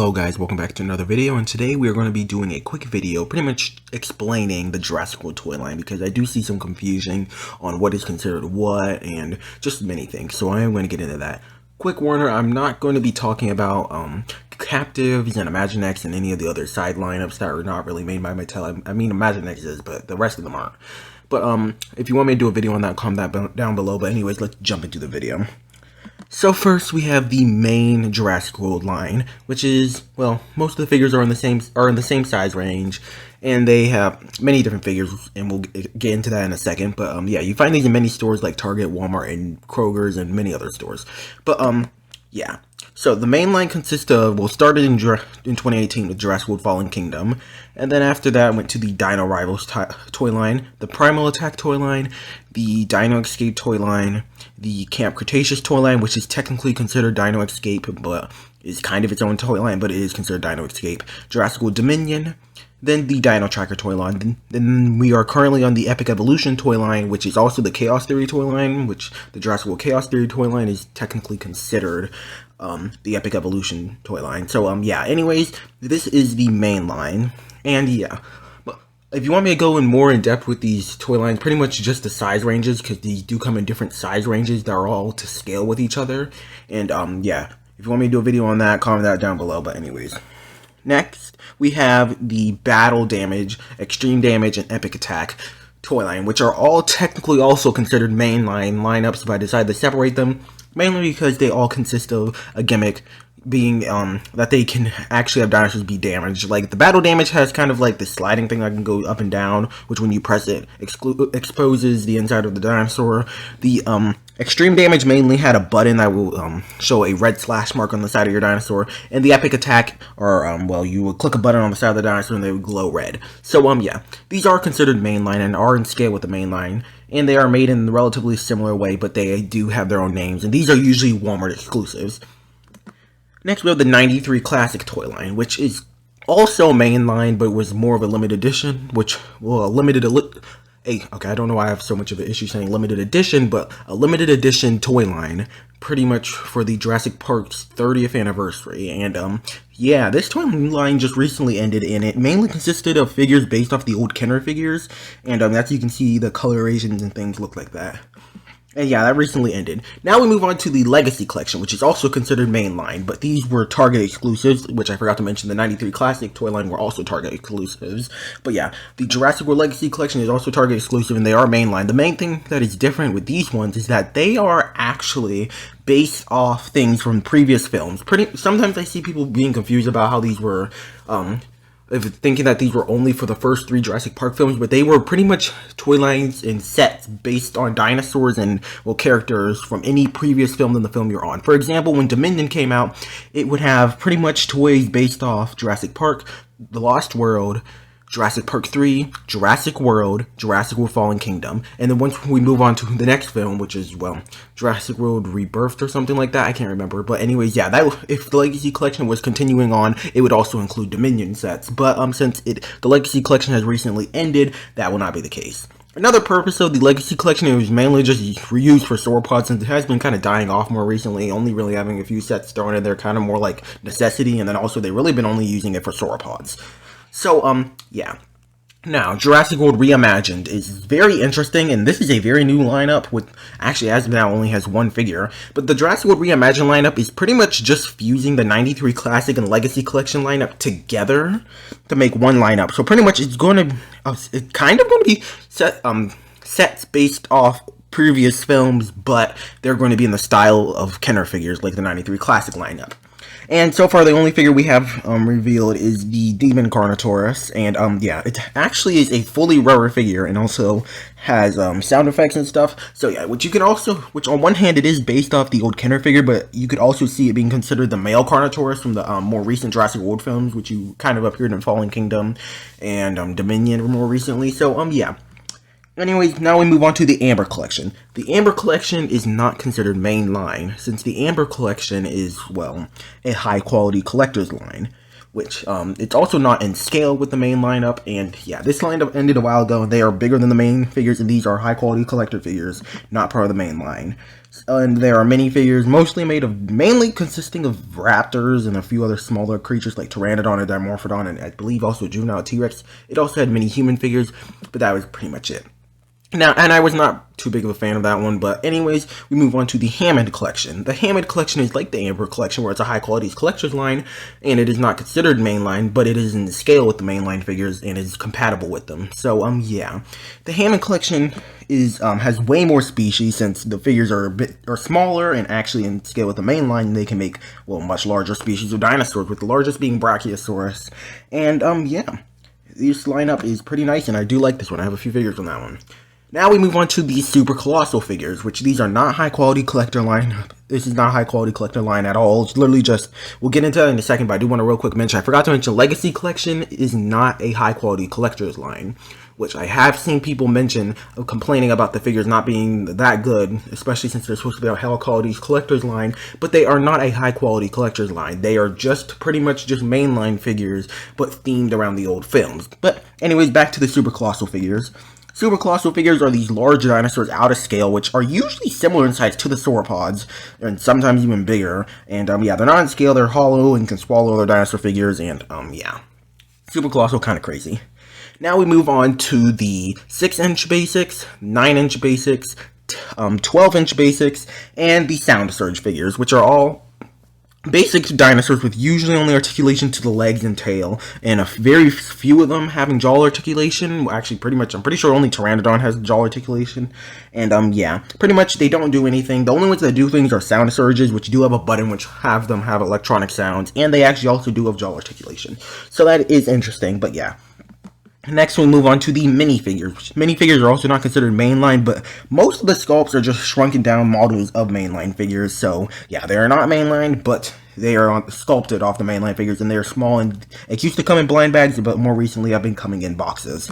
Hello guys, welcome back to another video, and today we are going to be doing a quick video pretty much explaining the Jurassic World toy line, because I do see some confusion on what is considered what and just many things, so I am going to get into that. Quick warner, I'm not going to be talking about Captives and Imaginext and any of the other side lineups that are not really made by Mattel. I mean Imaginext is, but the rest of them aren't. But if you want me to do a video on that, comment that down below. But anyways, let's jump into the video. So first we have the main Jurassic World line, which is, well, most of the figures are in the same size range, and they have many different figures, and we'll get into that in a second. But yeah, you find these in many stores like Target, Walmart, and Kroger's, and many other stores. But yeah. So the main line consists of, well, started in 2018 with Jurassic World Fallen Kingdom, and then after that went to the Dino Rivals toy line, the Primal Attack toy line, the Dino Escape toy line, the Camp Cretaceous toy line, which is technically considered Dino Escape, but is kind of its own toy line, but it is considered Dino Escape, Jurassic World Dominion, then the Dino Tracker toy line. Then we are currently on the Epic Evolution toy line, which is also the Chaos Theory toy line, which the Jurassic World Chaos Theory toy line is technically considered the Epic Evolution toy line. So yeah, anyways, this is the main line, and yeah, if you want me to go in more in depth with these toy lines, pretty much just the size ranges, because these do come in different size ranges that are all to scale with each other. And yeah, if you want me to do a video on that, comment that down below. But anyways, next we have the Battle Damage, Extreme Damage, and Epic Attack toy line, which are all technically also considered mainline lineups, but I decided to separate them mainly because they all consist of a gimmick being that they can actually have dinosaurs be damaged. Like the Battle Damage has kind of like this sliding thing that can go up and down, which when you press it exposes the inside of the dinosaur. The Extreme Damage mainly had a button that will show a red slash mark on the side of your dinosaur, and the Epic Attack are well, you would click a button on the side of the dinosaur and they would glow red. So yeah, these are considered mainline and are in scale with the mainline, and they are made in a relatively similar way, but they do have their own names, and these are usually Walmart exclusives. Next, we have the 93 Classic toy line, which is also mainline, but was more of a limited edition, which, well, okay, I don't know why I have so much of an issue saying limited edition, but a limited edition toy line, pretty much for the Jurassic Park's 30th anniversary. And yeah, this toy line just recently ended, and it mainly consisted of figures based off the old Kenner figures, and as you can see, the colorations and things look like that. And yeah, that recently ended. Now we move on to the Legacy Collection, which is also considered mainline, but these were Target exclusives, which I forgot to mention. The 93 Classic toy line were also Target exclusives. But yeah, the Jurassic World Legacy Collection is also Target exclusive, and they are mainline. The main thing that is different with these ones is that they are actually based off things from previous films. Sometimes I see people being confused about how these were, thinking that these were only for the first 3 Jurassic Park films, but they were pretty much toy lines and sets based on dinosaurs and, well, characters from any previous film than the film you're on. For example, when Dominion came out, it would have pretty much toys based off Jurassic Park, The Lost World, Jurassic Park 3, Jurassic World Fallen Kingdom, and then once we move on to the next film, which is, well, Jurassic World Rebirthed or something like that, I can't remember, but anyways, yeah, that if the Legacy Collection was continuing on, it would also include Dominion sets, but since the Legacy Collection has recently ended, that will not be the case. Another purpose of the Legacy Collection is mainly just reused for sauropods, since it has been kind of dying off more recently, only really having a few sets thrown in there, kind of more like necessity, and then also they've really been only using it for sauropods. So, yeah. Now, Jurassic World Reimagined is very interesting, and this is a very new lineup with, actually, as of now, only has 1 figure. But the Jurassic World Reimagined lineup is pretty much just fusing the 93 Classic and Legacy Collection lineup together to make one lineup. So pretty much it's kind of going to be sets based off previous films, but they're going to be in the style of Kenner figures like the 93 Classic lineup. And so far, the only figure we have revealed is the Demon Carnotaurus, and yeah, it actually is a fully rubber figure, and also has sound effects and stuff. So yeah, which on one hand it is based off the old Kenner figure, but you could also see it being considered the male Carnotaurus from the more recent Jurassic World films, which you kind of appeared in Fallen Kingdom and Dominion more recently. So yeah. Anyways, now we move on to the Amber Collection. The Amber Collection is not considered mainline, since the Amber Collection is, well, a high-quality collector's line. which it's also not in scale with the main lineup. And yeah, this lineup ended a while ago, and they are bigger than the main figures, and these are high quality collector figures, not part of the main line. And there are minifigures, mainly consisting of raptors and a few other smaller creatures like Pteranodon and Dimorphodon, and I believe also juvenile T-Rex. It also had mini human figures, but that was pretty much it. Now, and I was not too big of a fan of that one, but anyways, we move on to the Hammond collection. The Hammond collection is like the Amber collection, where it's a high-quality collector's line, and it is not considered mainline, but it is in scale with the mainline figures and is compatible with them. So, yeah. The Hammond collection has way more species, since the figures are smaller, and actually in scale with the mainline, they can make, well, much larger species of dinosaurs, with the largest being Brachiosaurus. And, yeah. This lineup is pretty nice, and I do like this one. I have a few figures on that one. Now we move on to the super colossal figures, which these are not high quality collector line. This is not high quality collector line at all. It's literally just, we'll get into that in a second, but I do want to real quick mention, I forgot to mention, Legacy Collection is not a high quality collector's line, which I have seen people mention, complaining about the figures not being that good, especially since they're supposed to be a high quality collector's line, but they are not a high quality collector's line. They are just pretty much just mainline figures, but themed around the old films. But anyways, back to the super colossal figures. Super colossal figures are these large dinosaurs out of scale, which are usually similar in size to the sauropods, and sometimes even bigger. And, yeah, they're not in scale, they're hollow and can swallow other dinosaur figures, and, yeah. Super colossal, kind of crazy. Now we move on to the 6-inch basics, 9-inch basics, 12-inch basics, and the Sound Surge figures, which are all basic dinosaurs with usually only articulation to the legs and tail, and a very few of them having jaw articulation. Actually, pretty much, I'm pretty sure only Pteranodon has jaw articulation. And, yeah, pretty much they don't do anything. The only ones that do things are Sound Surges, which do have a button which have them have electronic sounds, and they actually also do have jaw articulation. So that is interesting, but yeah. Next, we'll move on to the minifigures. Minifigures are also not considered mainline, but most of the sculpts are just shrunken down models of mainline figures. So, yeah, they are not mainline, but they are sculpted off the mainline figures, and they are small, and it used to come in blind bags, but more recently have been coming in boxes.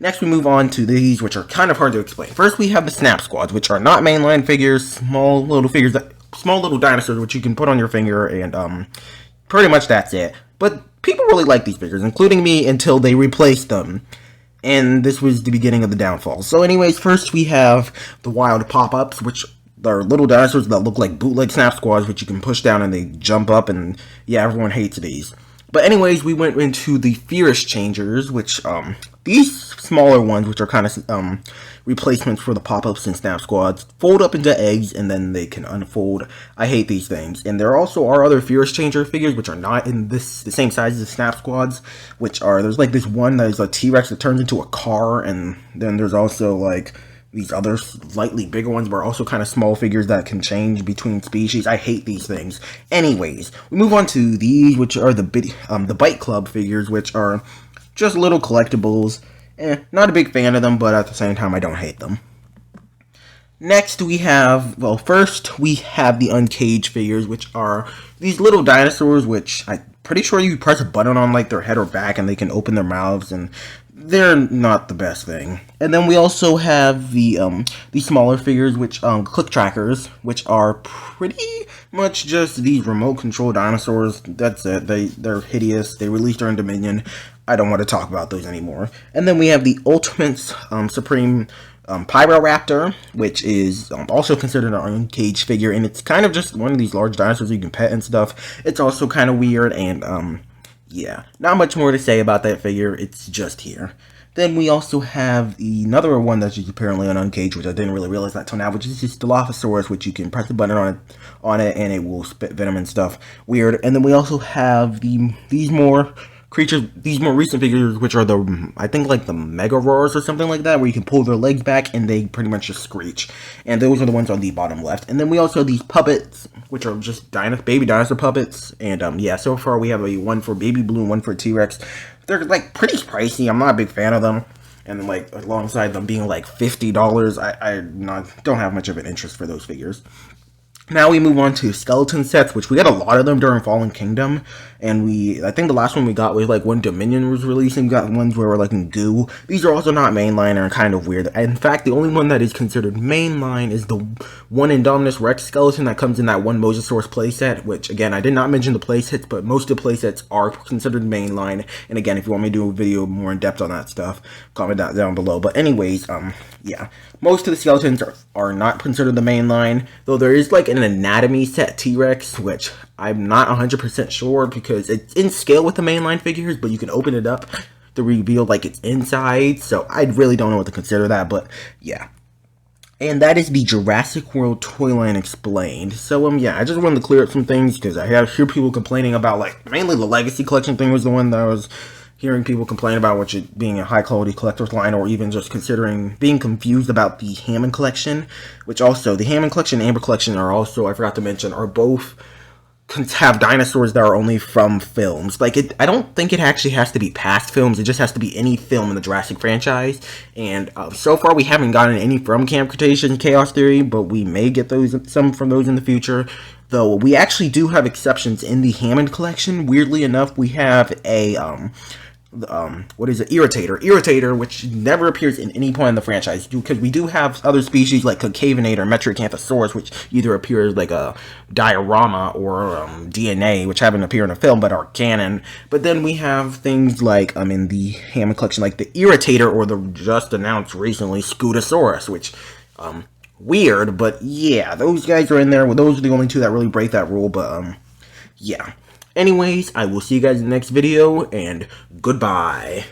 Next, we move on to these, which are kind of hard to explain. First, we have the Snap Squads, which are not mainline figures, small little dinosaurs, which you can put on your finger, and pretty much that's it. But people really like these figures, including me, until they replaced them. And this was the beginning of the downfall. So anyways, first we have the Wild Pop-Ups, which are little dinosaurs that look like bootleg Snap Squads, which you can push down and they jump up, and yeah, everyone hates these. But anyways, we went into the Fierce Changers, which, these smaller ones, which are kind of, replacements for the pop-ups and Snap Squads, fold up into eggs, and then they can unfold. I hate these things. And there also are other Fierce Changer figures, which are not in the same size as the Snap Squads, which are, there's like this one that is a T-Rex that turns into a car, and then there's also, like, these other slightly bigger ones, but are also kind of small figures that can change between species. I hate these things. Anyways, we move on to these, which are the Bite Club figures, which are just little collectibles. Not a big fan of them, but at the same time, I don't hate them. Next, we have, well, first, we have the Uncaged figures, which are these little dinosaurs, which I'm pretty sure you press a button on, like, their head or back, and they can open their mouths, and they're not the best thing. And then we also have the smaller figures, which, Click Trackers, which are pretty much just these remote control dinosaurs. That's it. They're hideous. They released during Dominion. I don't want to talk about those anymore. And then we have the Ultimate Supreme Pyroraptor, which is also considered an Uncaged figure, and it's kind of just one of these large dinosaurs you can pet and stuff. It's also kind of weird, and yeah, not much more to say about that figure. It's just here. Then we also have another one that's just apparently an Uncaged, which I didn't really realize that till now, which is just Dilophosaurus, which you can press the button on it and it will spit venom and stuff. Weird. And then we also have these more recent figures, which are I think like the Mega Roars or something like that, where you can pull their legs back and they pretty much just screech. And those are the ones on the bottom left. And then we also have these puppets, which are just baby dinosaur puppets. And yeah, so far we have one for Baby Blue and one for T-Rex. They're like pretty pricey. I'm not a big fan of them. And then like alongside them being like $50, I don't have much of an interest for those figures. Now we move on to skeleton sets, which we got a lot of them during Fallen Kingdom, and I think the last one we got was like when Dominion was releasing. We got ones where we're like in goo. These are also not mainline and kind of weird. In fact, the only one that is considered mainline is the one Indominus Rex skeleton that comes in that one Mosasaurus playset, which again, I did not mention the playsets, but most of the playsets are considered mainline. And again, if you want me to do a video more in depth on that stuff, comment that down below. But anyways, yeah, most of the skeletons are not considered the mainline, though there is like an anatomy set T-Rex, which I'm not 100% sure because it's in scale with the mainline figures, but you can open it up to reveal like its inside, so I really don't know what to consider that, but yeah. And that is the Jurassic World Toyland explained. So yeah, I just wanted to clear up some things because I hear people complaining about, like, mainly the Legacy Collection thing was the one that I was hearing people complain about, which it being a high-quality collector's line, or even just considering being confused about the Hammond Collection, which also, the Hammond Collection and Amber Collection are also, I forgot to mention, are both have dinosaurs that are only from films. Like, I don't think it actually has to be past films, it just has to be any film in the Jurassic franchise, and so far we haven't gotten any from Camp Cretaceous Chaos Theory, but we may get some from those in the future. Though we actually do have exceptions in the Hammond Collection. Weirdly enough, we have a what is it? Irritator, which never appears in any point in the franchise, because we do have other species like Concavenator, Metriacanthosaurus, which either appears like a diorama or DNA, which haven't appeared in a film but are canon. But then we have things like in the Hammond Collection, like the Irritator, or the just announced recently Scutosaurus, which weird, but yeah, those guys are in there. Those are the only two that really break that rule, but yeah. Anyways, I will see you guys in the next video, and goodbye.